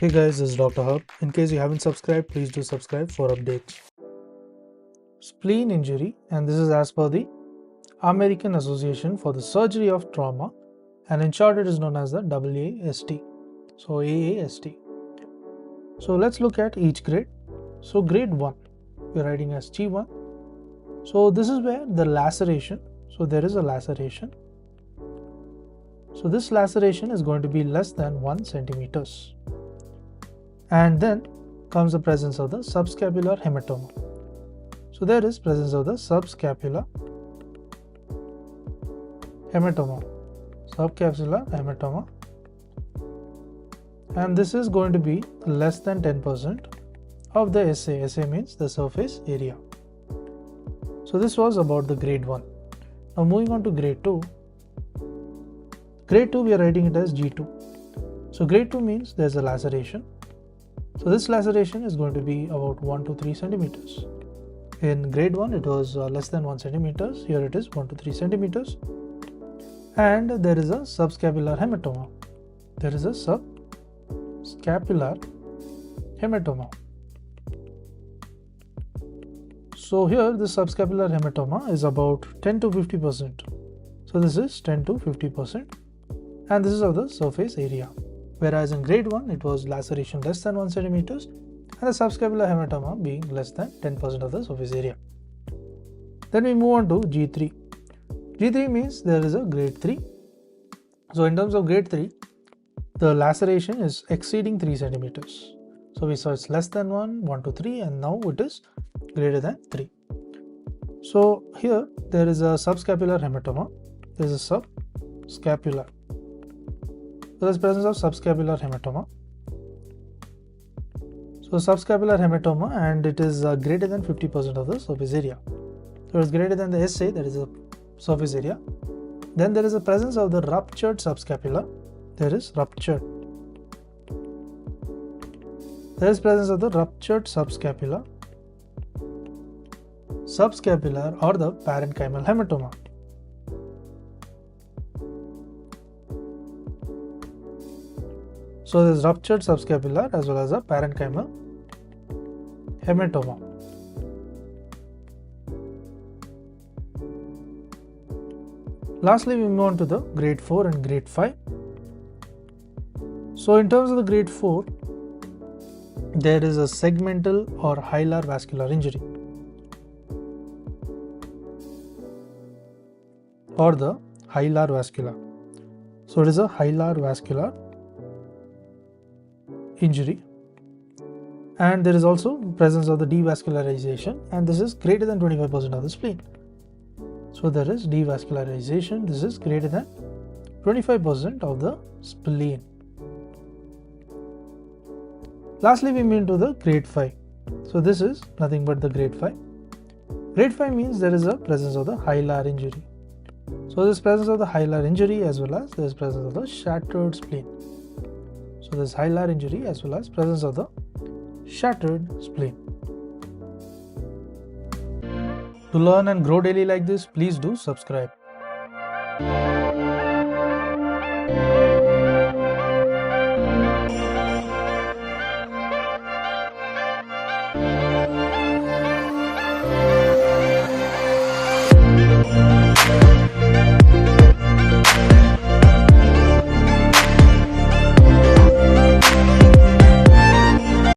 Hey guys, this is Dr. Hub. In case you haven't subscribed, please do subscribe for updates. Spleen injury, and this is as per the American Association for the Surgery of Trauma, and in short it is known as the AAST. So AAST. So let's look at each grade. So grade 1, we are writing as G1. So this is where the laceration, so there is a laceration. So this laceration is going to be less than 1 centimeters. And then comes the presence of the subscapular hematoma. So there is presence of the subscapular hematoma, and this is going to be less than 10% of the SA. SA means the surface area. So this was about the grade 1. Now moving on to grade 2. Grade 2 we are writing it as G2. So grade 2 means there is a laceration. So this laceration is going to be about 1 to 3 centimeters. In grade 1 it was less than 1 centimeters. Here it is 1 to 3 centimeters. And there is a subscapular hematoma. There is a subscapular hematoma. So here the subscapular hematoma is about 10 to 50%. So this is 10 to 50%. And this is of the surface area. Whereas in grade 1 it was laceration less than 1 centimeters and the subscapular hematoma being less than 10% of the surface area. Then we move on to G3. G3 means there is a grade 3. So in terms of grade 3, the laceration is exceeding 3 centimeters. So we saw it's less than 1, 1 to 3, and now it is greater than 3. So here there is a subscapular hematoma. There is a subscapular. So there is presence of subscapular hematoma. So subscapular hematoma, and it is greater than 50% of the surface area. So it is greater than the SA, that is the surface area. Then there is a presence of the ruptured subscapula. There is ruptured. There is presence of the ruptured subscapular or the parenchymal hematoma. So there is ruptured subscapular as well as a parenchymal hematoma. Lastly, we move on to the grade 4 and grade 5. So in terms of the grade 4, there is a segmental or hilar vascular injury, or the hilar vascular. So it is a hilar vascular injury, and there is also presence of the devascularization, and this is greater than 25% of the spleen. So there is devascularization. This is greater than 25% of the spleen. Lastly, we move to the grade 5. So this is nothing but the grade 5. Grade 5 means there is a presence of the hilar injury. So there is presence of the hilar injury as well as there is presence of the shattered spleen. So there is hilar injury as well as presence of the shattered spleen. To learn and grow daily like this, please do subscribe.